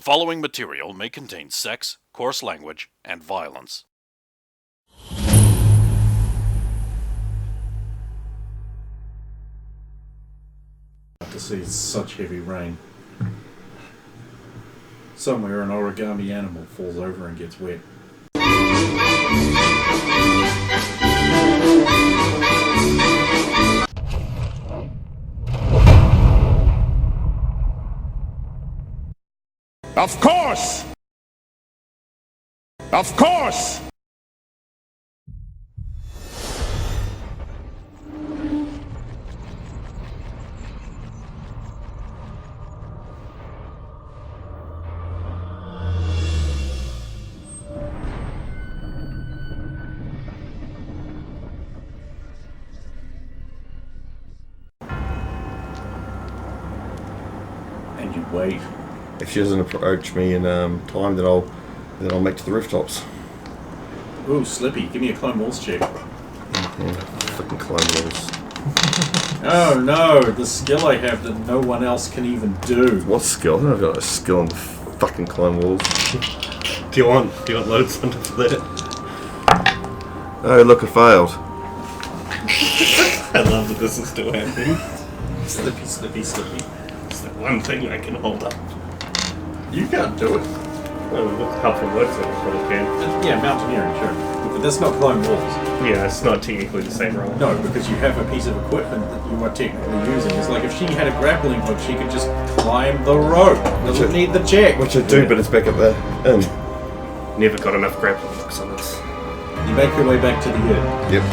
following material may contain sex, coarse language, and violence. To see such heavy rain. Somewhere an origami animal falls over and gets wet. Of course! Of course! And you wait. If she doesn't approach me in time, then I'll make to the rooftops. Ooh, Slippy, give me a Clone Wars check. Fucking Clone Wars. Oh no, the skill I have that no one else can even do. What skill? I don't know if I've got a skill in the fucking Clone Wars. Do you want loads under for that? Oh, look, I failed. I love that this is still happening. Slippy, Slippy, Slippy. It's the one thing I can hold up. You can't do it. Oh, look how it works, I probably can. Yeah, mountaineering, sure. But that's not Clone Wars. Yeah, it's not technically the same role. No, because you have a piece of equipment that you are technically using. It's like if she had a grappling hook, she could just climb the rope. Doesn't need the check. Which I do, but it's back at the inn. Never got enough grappling hooks on this. You make your way back to the inn. Yep.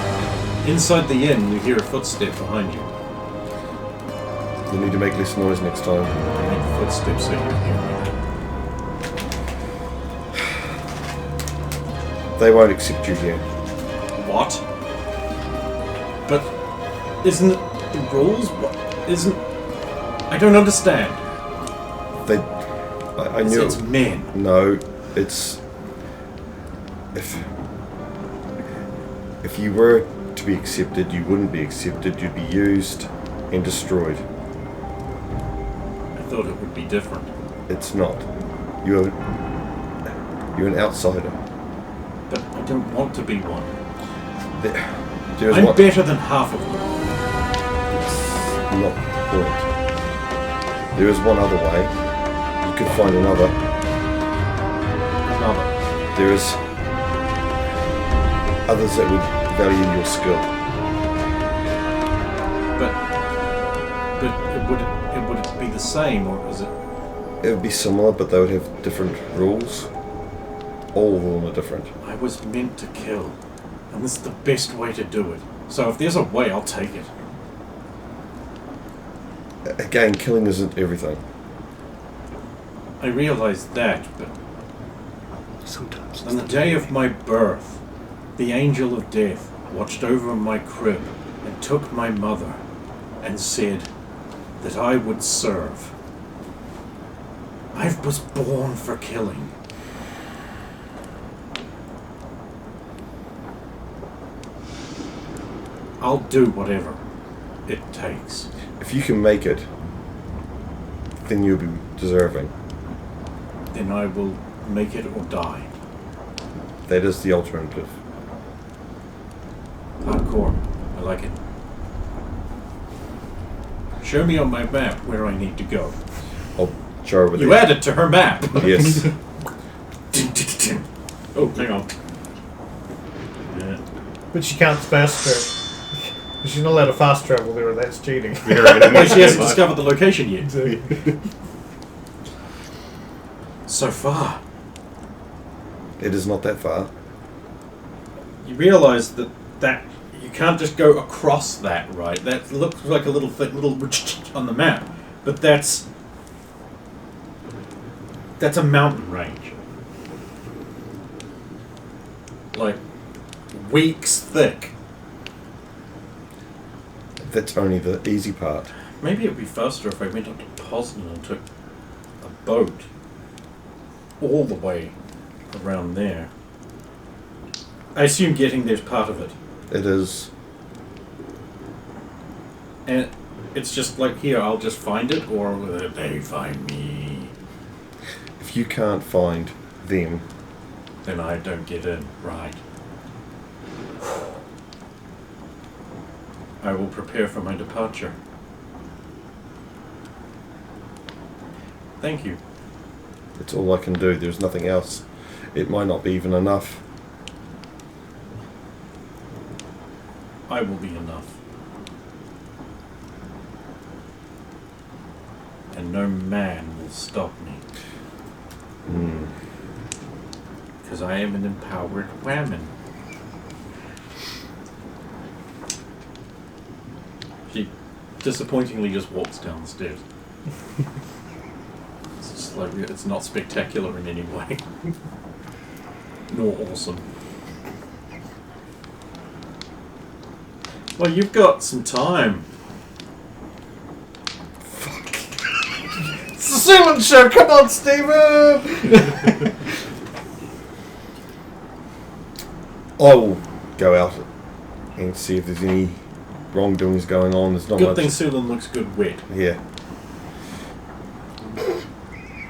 Inside the inn, you hear a footstep behind you. You need to make less noise next time. I make footsteps so you can hear me. They won't accept you here. What? But isn't it the rules? What isn't? I don't understand. I knew It's men. No, it's if you were to be accepted, you wouldn't be accepted. You'd be used and destroyed. I thought it would be different. It's not. You're an outsider. But I don't want to be one. There's I'm better than half of them. It's not the point. There is one other way. You could find another. Another. There is others that would value your skill. But it would be the same, or is it? It would be similar, but they would have different rules. All of them are different. I was meant to kill, and this is the best way to do it. So if there's a way, I'll take it. Again, killing isn't everything. I realize that, but Sometimes. on the day of my birth, the angel of death watched over my crib and took my mother and said that I would serve. I was born for killing. I'll do whatever it takes. If you can make it, then you'll be deserving. Then I will make it or die. That is the alternative. Hardcore. I like it. Show me on my map where I need to go. I'll show over there. You add it to her map. Yes. Oh, hang on. Yeah. But she can't fast travel. She's not allowed to fast travel there, that's cheating. Well, she hasn't discovered the location yet. So far. It is not that far. You realise that you can't just go across that, right? That looks like a little on the map, but that's a mountain range, like weeks thick. That's only the easy part. Maybe it would be faster if I went up to Poznan and took a boat all the way around there. I assume getting there's part of it. It is. And it's just like, here, I'll just find it, or will they find me? If if you can't find them, then I don't get in. Right. I will prepare for my departure. Thank you. that's all I can do. There's nothing else. It might not be even enough. I will be enough. And no man will stop me. Because I am an empowered woman. She disappointingly just walks down the stairs. It's just like, it's not spectacular in any way. Nor awesome. Well, you've got some time. It's the Sealand show! Come on, Stephen! I will go out and see if there's any wrongdoings going on. There's not Good much. thing Sulan looks good wet. Yeah.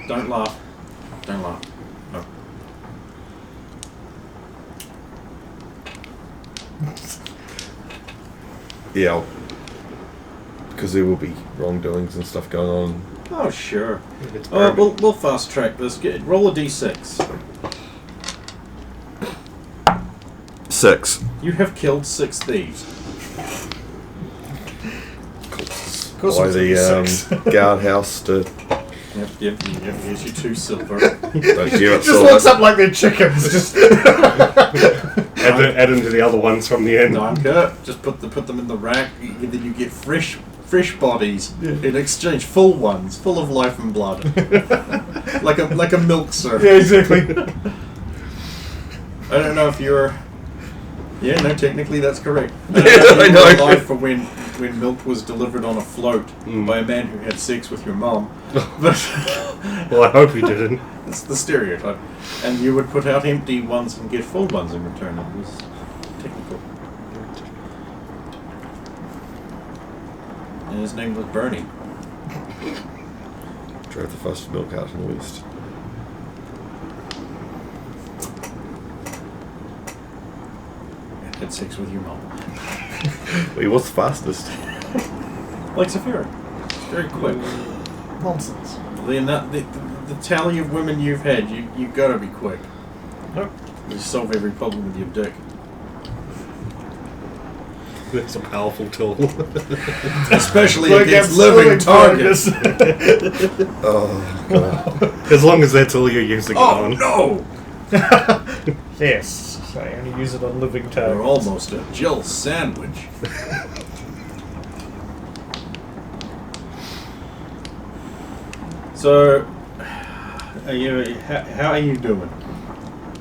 Don't laugh. Don't laugh. No. Yeah. Because there will be wrongdoings and stuff going on. Oh, sure. It's Oh, bourbon. we'll fast track this. Roll a d6. 6. You have killed 6 thieves. Of course By it's the a D6. guardhouse to Yep. Here's your 2 silver. don't give it Just looks up like they're chickens. Just Add into the other ones from the end. Danke. Just put them in the rack. Then you get fresh bodies in exchange, full ones, full of life and blood, like a milk syrup. yeah, exactly. I don't know if you're. Yeah, no, technically that's correct. I know. You were alive for when milk was delivered on a float by a man who had sex with your mum. But Well, I hope he didn't. it's the stereotype. And you would put out empty ones and get full ones in return. It was technical. And his name was Bernie. drove the first milk out in the west. And had sex with your mum. Well, he was the fastest. Like Saphira. It's very quick. Nonsense. The tally of women you've had, you gotta be quick. Nope. You solve every problem with your dick. That's a powerful tool. Especially Look against at living targets. Oh, God. As long as that's all you're using it Oh on. no! Yes. I only use it on living You're targets. almost a Jill sandwich. So, how are you doing?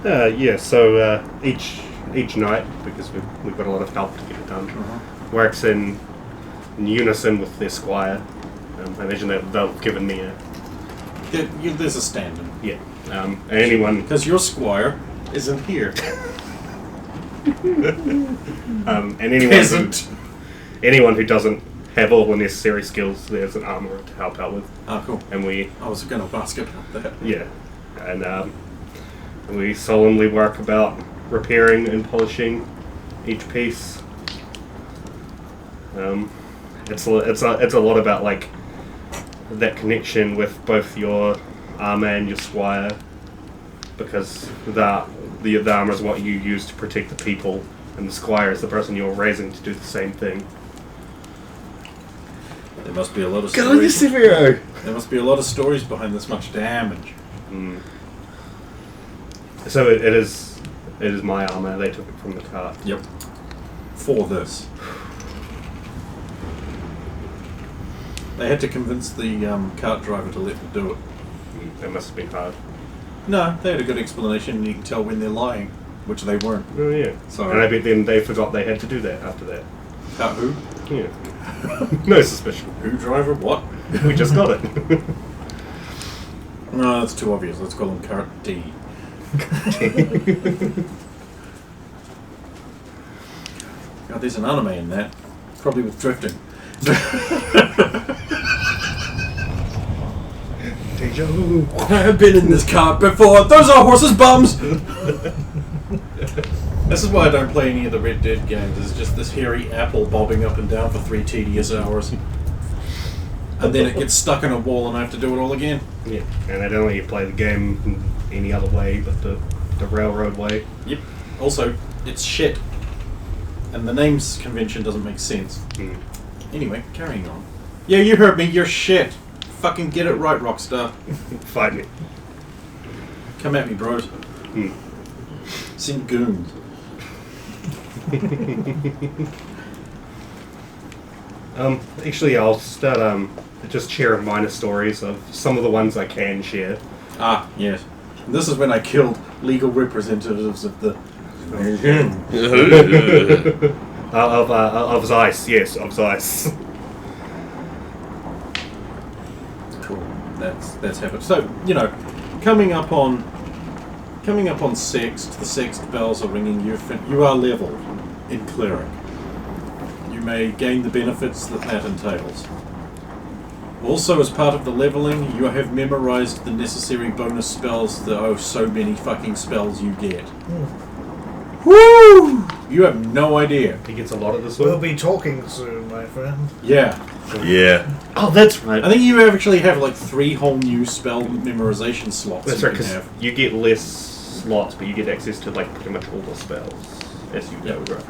Yeah, so each night, because we've got a lot of help to get it done, works in unison with their squire. I imagine they've given me a... There's a stand-in. Yeah. And anyone... Because your squire isn't here. and anyone who doesn't have all the necessary skills, there's an armourer to help out with. Ah, cool. And we... I was going to ask about that. Yeah. And we solemnly work about repairing and polishing each piece. It's a lot about like that connection with both your armor and your squire, because the armor is what you use to protect the people, and the squire is the person you're raising to do the same thing. There must be a lot of Get on your stories. Severo! There must be a lot of stories behind this much damage. So it is my armor. They took it from the cart. Yep. For this. They had to convince the cart driver to let them do it. That must have been hard. No, they had a good explanation, and you can tell when they're lying, which they weren't. Oh yeah. So- And I bet then they forgot they had to do that after that. Cart who? Yeah. No suspicion. Who driver? What? We just got it. No, that's too obvious. Let's call him Cart D. God, there's an anime in that. Probably with drifting. Deja vu. I've been in this cart before. Those are horses' bums. This is why I don't play any of the Red Dead games. It's just this hairy apple bobbing up and down for 3 tedious hours. And then it gets stuck in a wall and I have to do it all again. Yeah, and I don't let you play the game any other way but the railroad way. Yep. Also, it's shit. And the names convention doesn't make sense. Anyway, carrying on. Yeah, you heard me. You're shit. Fucking get it right, Rockstar. Fight me. Come at me, bros. Send goons. Actually, I'll start just sharing minor stories of some of the ones I can share. Ah, yes. And this is when I killed legal representatives of the... Of Zeiss, yes, of Zeiss. Cool. That's happened. So, coming up on Sext, the Sext bells are ringing. You are leveled in Cleric. You may gain the benefits that entails. Also, as part of the leveling, you have memorized the necessary bonus spells. There are so many fucking spells you get. Woo! You have no idea. He gets a lot of this We'll one. be talking soon, my friend. Yeah. Yeah. Oh, that's right. I think you actually have like 3 whole new spell memorization slots. That's you right, can because have. you get less slots, but you get access to like pretty much all the spells as you go, right?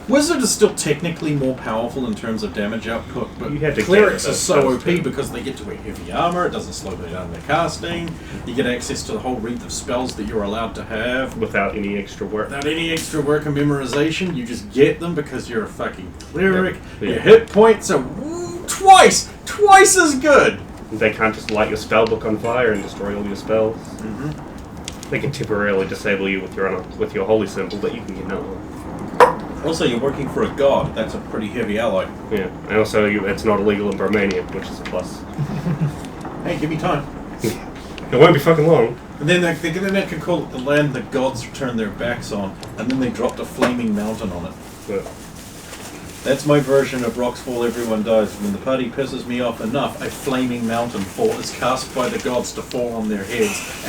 Wizard is still technically more powerful in terms of damage output, but You have to clerics get are so those OP too. because they get to wear heavy armor, it doesn't slow down their casting, you get access to the whole wreath of spells that you're allowed to have. Without any extra work. Without any extra work and memorization, you just get them because you're a fucking cleric. Yeah. Your hit points are twice as good! They can't just light your spellbook on fire and destroy all your spells. They can temporarily disable you with your holy symbol, but you can get another one. Also, you're working for a god, that's a pretty heavy ally. Yeah, and also it's not illegal in Romania, which is a plus. Hey, give me time. It won't be fucking long. And then they can call it the land the gods turn their backs on, and then they dropped a flaming mountain on it. But That's my version of Rocks Fall, Everyone Dies. When the party pisses me off enough, a flaming mountain is cast by the gods to fall on their heads,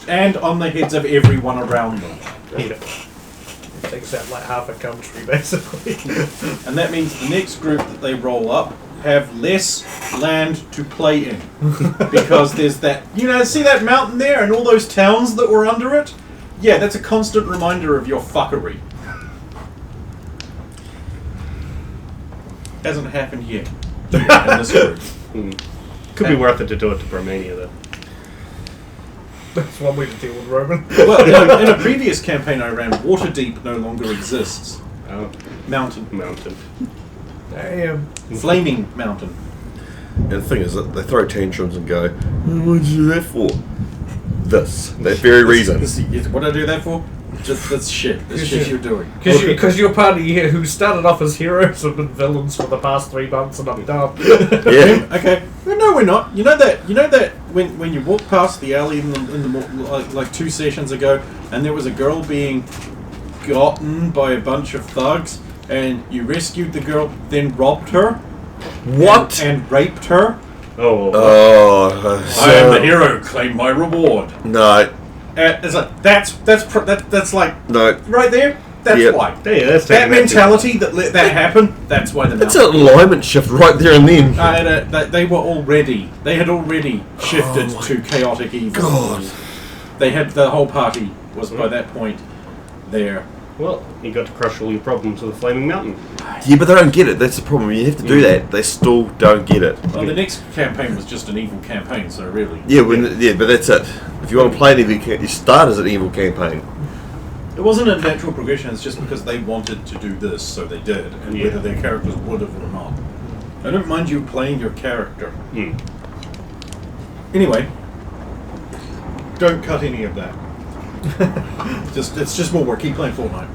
and on the heads of everyone around them. yeah. It takes out like half a country, basically. And that means the next group that they roll up have less land to play in. Because there's that, see that mountain there and all those towns that were under it? Yeah, that's a constant reminder of your fuckery. Hasn't happened yet. In this group. Could be worth it to do it to Romania, though. That's one way to deal with Roman. Well, in a previous campaign I ran, Waterdeep no longer exists. Oh, Mountain. Damn. Flaming mountain. And the thing is that they throw tantrums and go, what did you do that for? That very reason. What did I do that for? Just that's shit. That's shit you're doing. Because your party here, who started off as heroes, have been villains for the past 3 months, and I'm done. Yeah. Okay. Well, no, we're not. You know that when you walk past the alley in the like 2 sessions ago, and there was a girl being gotten by a bunch of thugs, and you rescued the girl, then robbed her. What? And raped her. Oh, Oh, I am the hero. Claim my reward. No. It's like that's like No. right there. That's Yep. why. yeah, that's That taking mentality that let that happen. That's why the That's an alignment shift right there and then. they had already shifted to chaotic evil. God. They had the whole party was by that point there. Well, you got to crush all your problems with a flaming mountain. Yeah, but they don't get it. That's the problem. You have to do that. They still don't get it. Well, the next campaign was just an evil campaign, so really, Yeah, but that's it. If you want to play an evil campaign, you start as an evil campaign. it wasn't a natural progression. It's just because they wanted to do this, so they did, and Yeah. whether their characters would have or not. I don't mind you playing your character. Anyway, don't cut any of that. It's just more work. Keep playing Fortnite.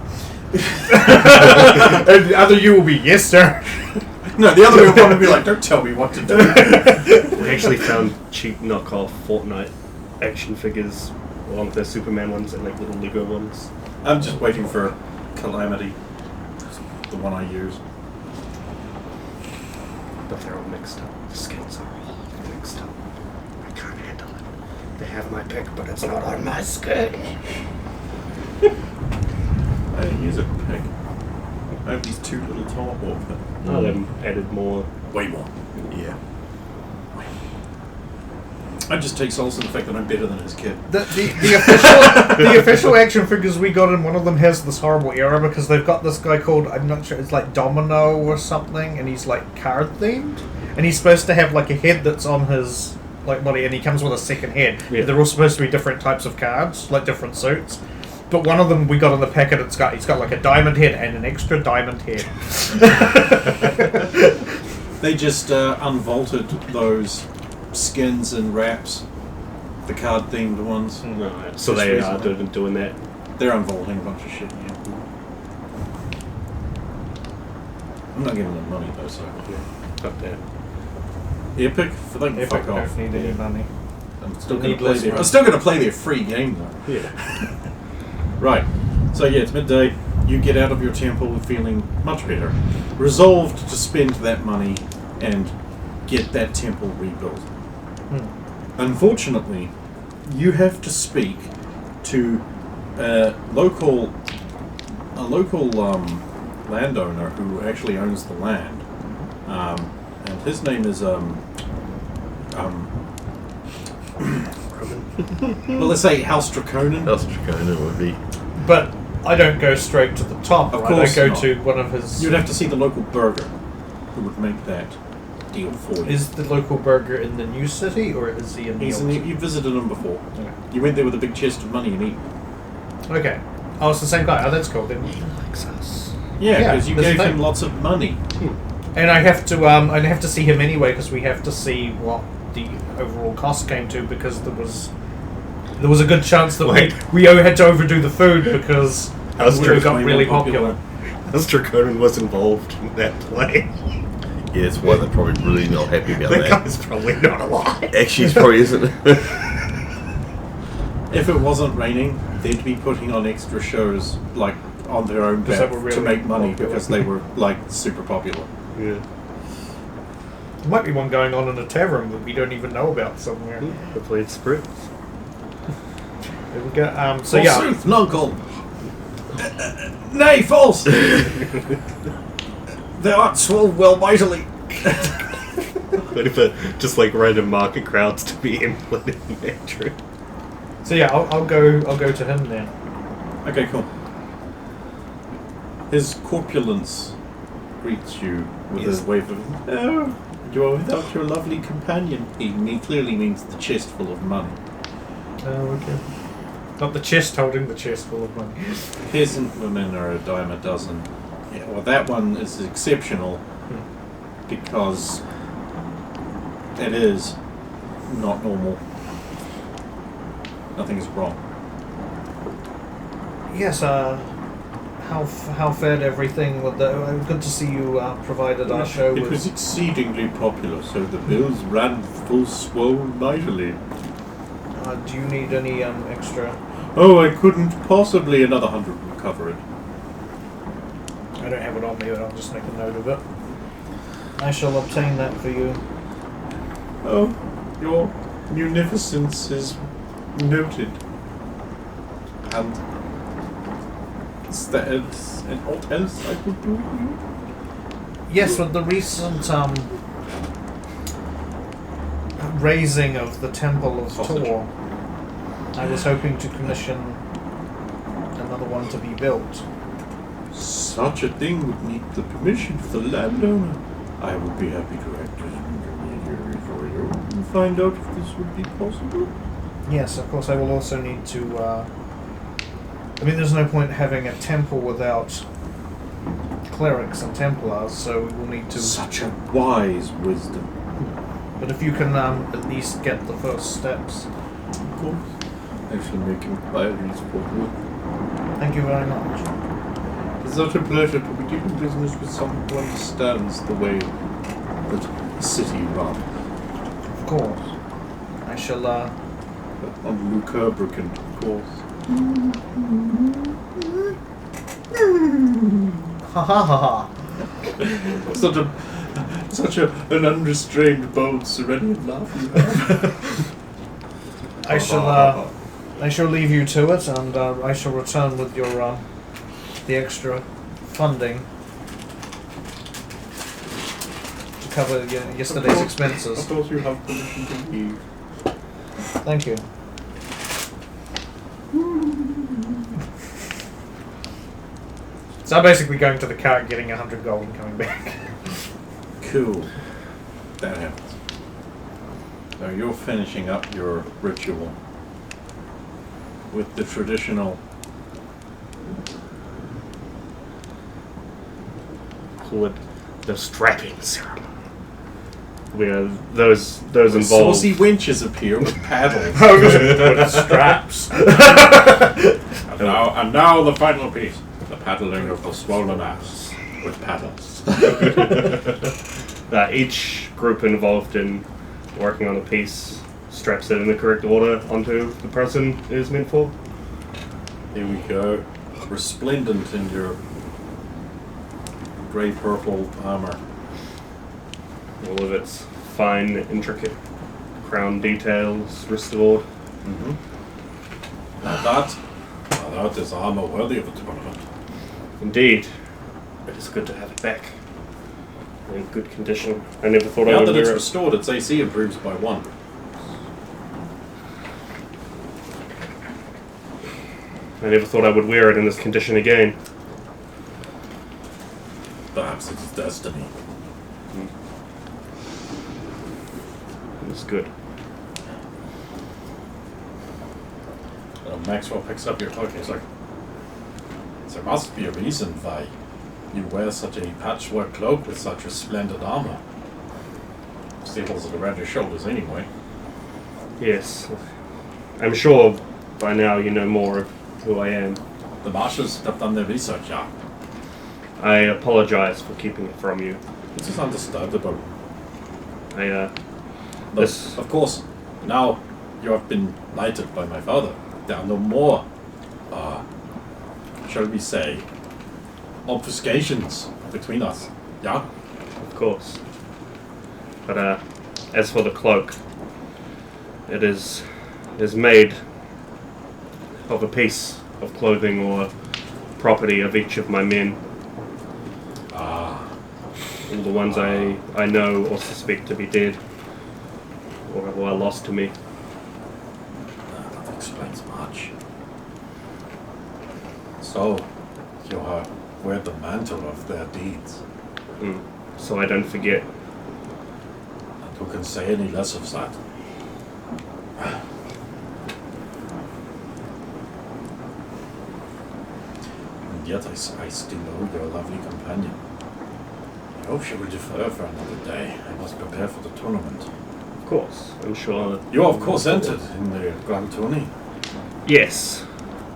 And the other you will be, yes, sir. No, the other way will probably be like, don't tell me what to do. We actually found cheap knockoff Fortnite action figures along with their Superman ones and like little Lego ones. I'm just waiting for Calamity, the one I use. But they're all mixed up. The skins are all mixed up. I can't They have my pick, but it's not on my skirt. I didn't use a pick. I have these 2 little tomahawk. Oh, they added more. Way more. Yeah. I just take solace in the fact that I'm better than his kid. The official action figures we got in, one of them has this horrible error because they've got this guy called, I'm not sure, it's like Domino or something, and he's like card themed, and he's supposed to have like a head that's on his like body, and he comes with a second head. Yeah. They're all supposed to be different types of cards, like different suits. But one of them we got in the packet. He's got like a diamond head and an extra diamond head. They just unvaulted those skins and wraps, the card themed ones. No, so Just they are recently. doing that. They're unvaulting a bunch of shit, yeah. I'm not giving them money though, so. Fuck that. Epic? For them, Epic fuck off. don't need any money. I'm still Need gonna play less their. money. I'm still gonna play their free game though. Yeah. Right. So yeah, it's midday. You get out of your temple feeling much better, resolved to spend that money and get that temple rebuilt. Unfortunately, you have to speak to a local landowner who actually owns the land, and his name is well, let's say House Draconin. That's Dracona would be. But I don't go straight to the top, Of right? course I go not. to one of his... You'd have to see the local burger who would make that deal for you. Is the local burger in the new city, or is he in the He's old you visited him before. Okay. You went there with a big chest of money and eat. Okay. Oh, it's the same guy. Oh, that's cool. Then. Likes us. Yeah, Yeah, because you that's gave the him thing. lots of money. And I have to see him anyway because we have to see what the overall cost came to because there was a good chance that we had to overdo the food because How's we got way really more popular. popular. As Draconin was involved in that play. Yeah, that's why they're probably really not happy about That that. guy's probably not alive. Actually, he probably isn't. If it wasn't raining, they'd be putting on extra shows like on their own Because back they were really to make money popular. because they were like super popular. Yeah. There might be one going on in a tavern that we don't even know about somewhere. Hopefully it's script. There we go. So yeah, Forsooth, Nuncle. Nay, false. Thou art swole well mightily. But for just like random market crowds to be implementing that trick. so yeah, I'll go to him then. Okay, cool. His corpulence greets you with Yes. a wave of, "Oh, you are without your lovely companion." He clearly means the chest full of money. Oh, okay. Not the chest holding the chest full of money. Peasant women are a dime a dozen. Yeah, well, that one is exceptional because it is not normal. Nothing is wrong. Yes, how fared everything with the... good to see you provided our show It with... was exceedingly popular, so the bills ran full swole mightily. do you need any extra... Oh, I couldn't possibly. Another 100 will cover it. I don't have it on me, but I'll just make a note of it. I shall obtain that for you. Oh, your munificence is noted. And and what else I could do for you? Yes, with the recent raising of the Temple of Sausage. Tor, I was hoping to commission another one to be built. Such a thing would need the permission of the landowner. I would be happy to act as an intermediary for you and find out if this would be possible. Yes, of course I will also need to... I mean, there's no point having a temple without clerics and Templars, so we will need to... Such a wise wisdom. But if you can at least get the first steps. Of course. I shall make inquiries for you. Thank you very much. It's such a pleasure to be doing business with someone who understands the way that a city runs. Of course. I shall, On Blue Yeti, of course. Ha ha ha ha. Such an unrestrained, bold, serene laugh you have. I shall leave you to it, and I shall return with your the extra funding to cover yesterday's expenses. Of course, you have permission to leave. Thank you. So I'm basically going to the car, getting 100 gold, and coming back. Cool. That happens. So you're finishing up your ritual with the traditional Call it the strapping ceremony. Where those involved. saucy winches appear with paddles. With straps. And now the final piece. The paddling of the swollen ass with paddles. Each group involved in working on a piece straps it in the correct order onto the person it is meant for. Here we go. Resplendent in your grey-purple armor. All of its fine, intricate crown details restored. Mm-hmm. Now that is armor worthy of a tournament. Indeed. It is good to have it back. In good condition. I never thought I Now would that it's wear it. restored, its AC improves by 1. I never thought I would wear it in this condition again. Perhaps it is destiny. It's good. Maxwell picks up your cloak and he's like, there must be a reason why you wear such a patchwork cloak with such resplendent armor. Staples it around your shoulders anyway. Yes. I'm sure by now you know more of who I am. The marshals have done their research, yeah. I apologize for keeping it from you. This is understandable. This... Of course, now you have been knighted by my father. There are no more, shall we say, obfuscations between us. Yeah? Of course. But as for the cloak, it is made of a piece of clothing or property of each of my men. All the ones I know or suspect to be dead or are lost to me. That explains much. So, you wear the mantle of their deeds. So I don't forget. And who can say any less of that? And yet I still know your lovely companion. I hope she will defer for another day. I must prepare for the tournament. Of course, I'm sure that... You of course entered in the Grand Tourney. Yes.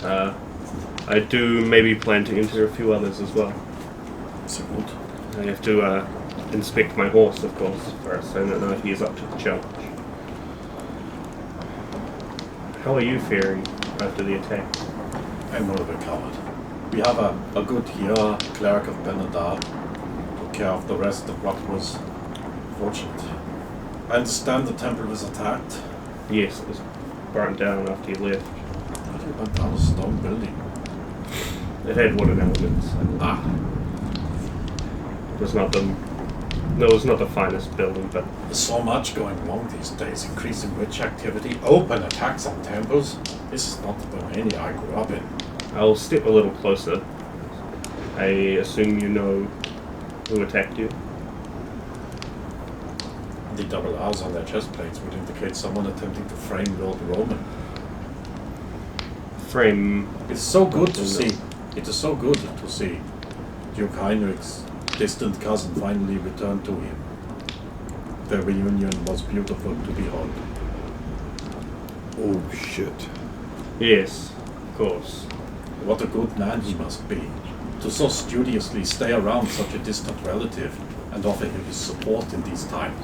I do maybe plan to enter a few others as well. So good. I have to inspect my horse, of course, first. I don't know if he is up to the challenge. How are you faring after the attack? I'm more of a coward. We have a good year, cleric of Benedar. Took care of the rest of what was fortunate. I understand the temple was attacked. Yes, it was burnt down after you left. But it went down a stone building. It had wooden elements. It was not the... No, it was not the finest building, but... There's so much going wrong these days. Increasing witch activity, open attacks on temples. This is not the Romania I grew up in. I'll step a little closer. I assume you know who attacked you? The double R's on their chest plates would indicate someone attempting to frame Lord Roman. Frame... It's so good to see. It is so good to see Duke Heinrich's distant cousin finally returned to him. Their reunion was beautiful to behold. Oh shit. Yes, of course. What a good man he must be, to so studiously stay around such a distant relative and offer him his support in these times.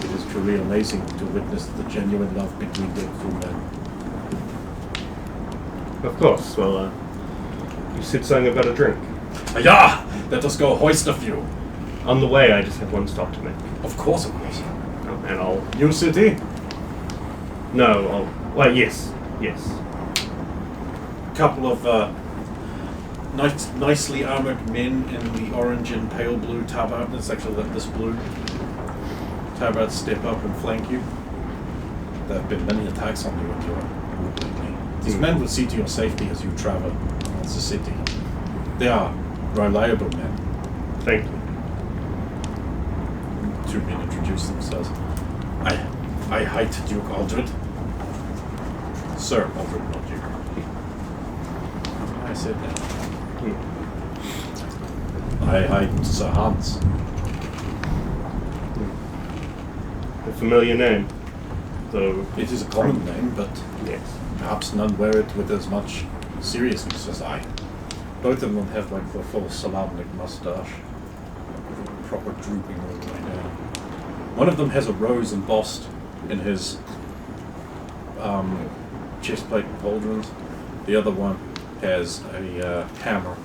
It is truly amazing to witness the genuine love between their two men. Of course, well, you said something about a drink. Yeah! Let us go hoist a few. On the way, I just have one stop to make. Of course, of course. And I'll... New city? No, Well, yes. Yes. Couple of nicely armored men in the orange and pale blue tabard. It's actually this blue tabard step up and flank you. There have been many attacks on you in Europe lately. These men will see to your safety as you travel across the city. They are reliable men. Thank you. Two men introduce themselves. I hight Duke Aldred. Sir Aldred, not Duke. I said that. I hight Sir Hans. A familiar name, though. It is a common name, but Yes. perhaps none wear it with as much seriousness as I. Both of them have like the full Salamnik mustache, with a proper drooping all the way down. One of them has a rose embossed in his chest plate and pauldrons. The other one has a hammer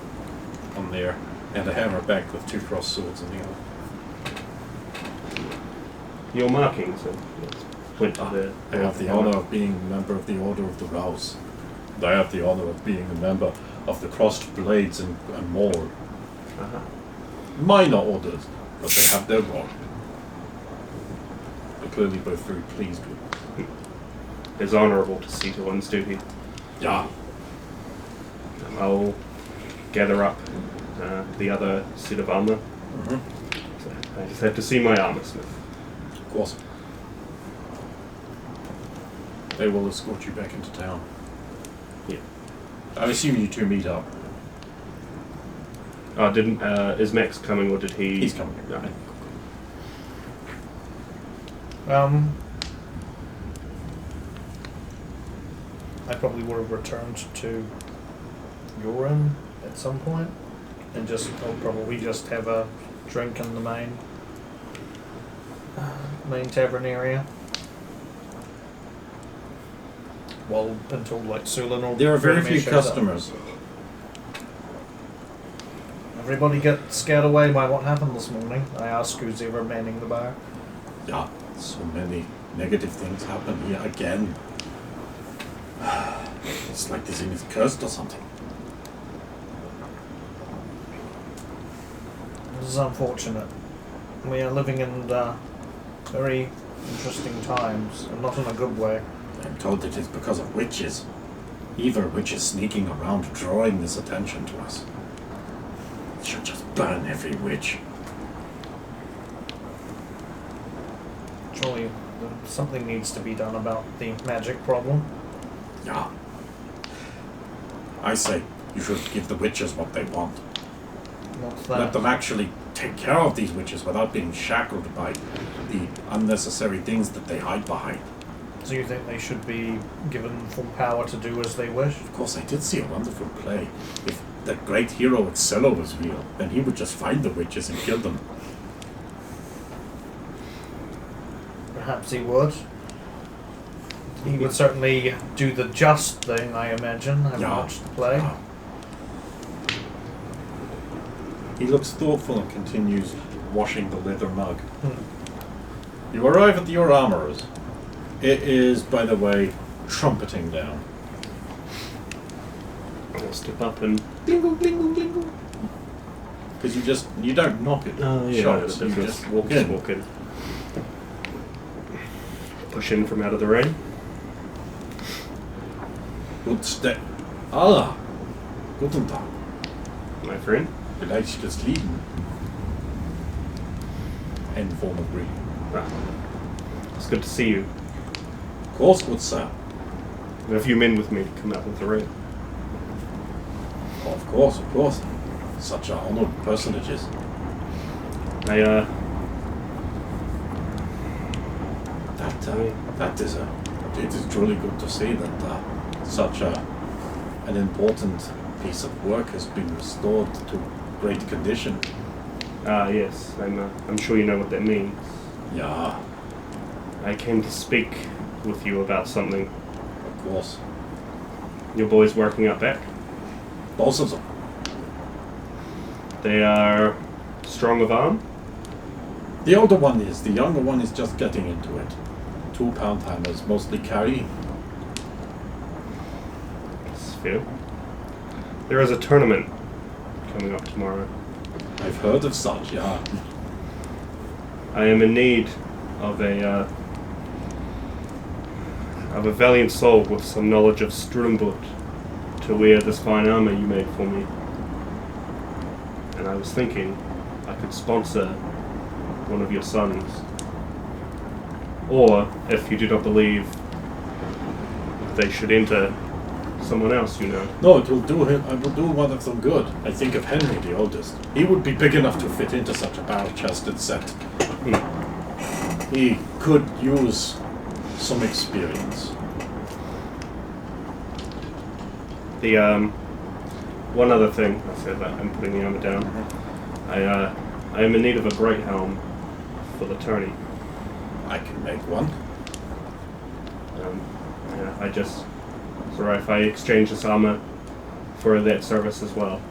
on there, and a hammer backed with two crossed swords in the other. Your markings. Let's point to the. I have the honor of being a member of the Order of the Rouse. And I have the honor of being a member of the Crossed Blades and more. Uh-huh. Minor orders, but they have their role. They're clearly both very pleased with it. It's honourable to see to one's duty. Yeah. I'll gather up the other suit of armour. Mm-hmm. So I just have to see my armour smith. Of course. They will escort you back into town. Yeah. I assume you two meet up. Oh, didn't is Max coming or did he? He's coming. No. I probably would have returned to your inn at some point, and I'll probably just have a drink in the main tavern area. Well, until like Sulin or There are very Vermeer few shows up. customers. Everybody get scared away by what happened this morning. I asked who's ever manning the bar. Yeah, so many negative things happen here again. It's like this thing is cursed or something. This is unfortunate. We are living in very interesting times, and not in a good way. I'm told it is because of witches. Evil witches sneaking around, drawing this attention to us. We should just burn every witch. Surely something needs to be done about the magic problem. Yeah. I say you should give the witches what they want. What's Let that? them actually take care of these witches without being shackled by the unnecessary things that they hide behind. Do you think they should be given full power to do as they wish? Of course, I did see a wonderful play. If that great hero Excello was real, then he would just find the witches and kill them. Perhaps he would. He would certainly do the just thing, I imagine. I've Yeah. watched the play. Ah. He looks thoughtful and continues washing the leather mug. You arrive at your armorer's. It is, by the way, trumpeting down. I'll step up and. Blingle, blingle, blingle. Because you don't knock it. Shops, you just walk in. Walk in. Push in from out of the rain. Good step. Ah, guten Tag. My friend. Vielleicht das Lieben. End form of greeting. Ah, it's good to see you. Of course, good sir. I have a few men with me to come out with the rain. Oh, of course, of course. Such a honored personages. It is truly good to see that such an important piece of work has been restored to great condition. Ah, yes. I'm sure you know what that means. Yeah, I came to speak with you about something. of course. Your boys working out back. Both of them. They are strong of arm. The older one is. The younger one is just getting into it. 2-pound hammers, mostly carry. you. There is a tournament coming up tomorrow. I've heard of such, yeah. I am in need of a valiant soul with some knowledge of Strumboot to wear this fine armor you made for me. And I was thinking I could sponsor one of your sons. Or, if you do not believe they should enter, someone else you know. No, it will do him. I will do one of them good. I think of Henry, the oldest. He would be big enough to fit into such a barrel-chested set. He could use some experience. The one other thing I said that I'm putting the armor down. I am in need of a great helm for the tourney. I can make one. Sorry if I exchange this armor for that service as well.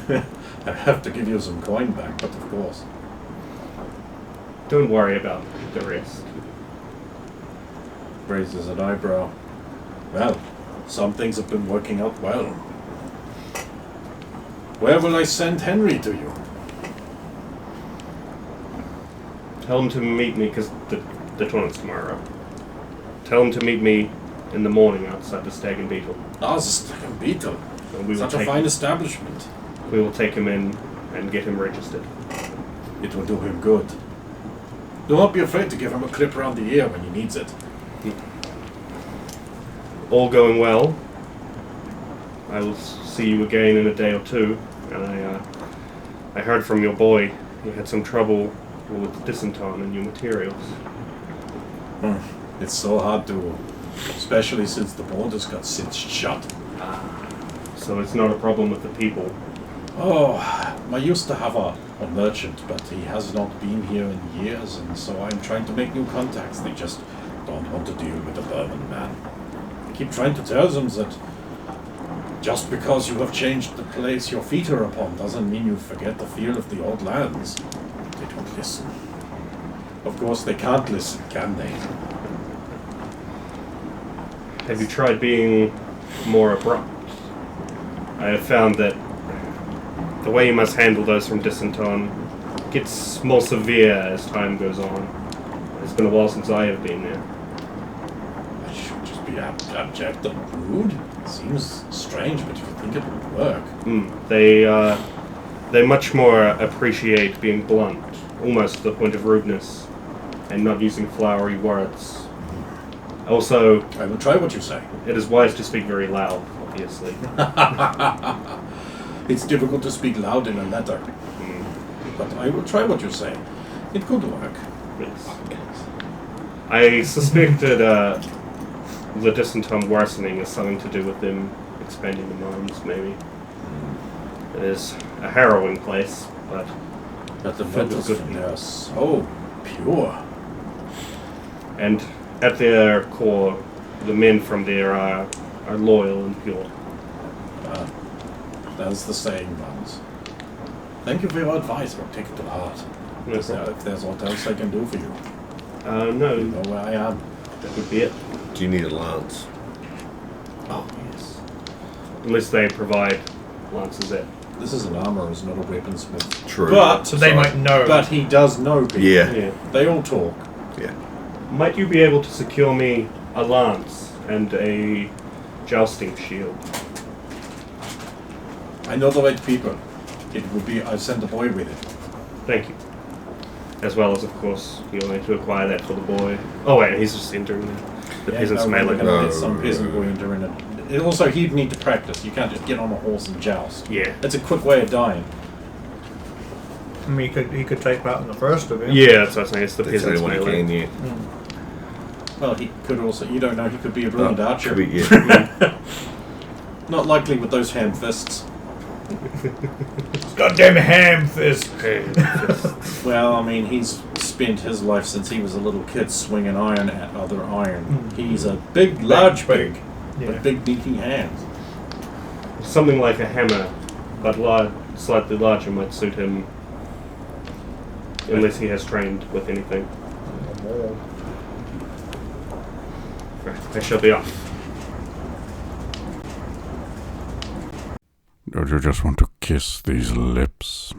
I have to give you some coin back, but of course. Don't worry about the rest. Raises an eyebrow. Well, some things have been working out well. Where will I send Henry to you? Tell him to meet me, because the tournament's tomorrow. Tell him to meet me in the morning outside the Stag and Beetle. Ah, the Stag and Beetle. And we will Such a take fine establishment. We will take him in and get him registered. It will do him good. Do not be afraid to give him a clip around the ear when he needs it. All going well, I will see you again in a day or two. And I heard from your boy you had some trouble with Disenton and your materials. It's so hard to, especially since the borders got cinched shut. So it's not a problem with the people. Oh, I used to have a merchant, but he has not been here in years, and so I'm trying to make new contacts. They just don't want to deal with a Bourbon man. I keep trying to tell them that just because you have changed the place your feet are upon doesn't mean you forget the feel of the old lands. They don't listen. Of course, they can't listen, can they? Have you tried being more abrupt? I have found that the way you must handle those from Disenton gets more severe as time goes on. It's been a while since I have been there. I should just be abject and rude. It seems strange, but if you think it would work. They much more appreciate being blunt, almost to the point of rudeness, and not using flowery words. Also, I will try what you say. it is wise to speak very loud, obviously. It's difficult to speak loud in a letter. But I will try what you say. It could work. Yes. I suspected the Disenton worsening is something to do with them expanding the mines, maybe. It is a harrowing place, but But the Filled metals with good from people. there are so pure. and at their core, the men from there are loyal and pure. That's the saying runs. Thank you for your advice. I'll take it to heart. No So problem. if there's what else I can do for you, No, you know where I am. that would be it. Do you need a lance? Oh, yes. Unless they provide lances at. This is an armor, is not a weaponsmith. True. But So they might know. But he does know people. Yeah. Yeah. They all talk. Yeah. Might you be able to secure me a lance and a jousting shield? I know the right people. It will be. I'll send a boy with it. Thank you. As well as, of course, you'll need to acquire that for the boy. Oh wait, he's just entering the peasant's no, melee. we're gonna No. get some peasant boy into it. And also, he'd need to practice. You can't just get on a horse and joust. Yeah. It's a quick way of dying. I mean, he could take part in the first event. Yeah, that's what I'm saying. It's the That's the peasant's only one you melee. can, yeah. Well, he could also. You don't know. He could be a brilliant archer. Could be, yeah. Not likely with those hand fists. Goddamn ham fist. Okay, just- Well, I mean, he's spent his life since he was a little kid swinging iron at other iron. He's a big, large pig Yeah. with big, beaky hands. something like a hammer, but slightly larger might suit him. Unless he has trained with anything. Right, I shall be off. Don't you just want to kiss these lips?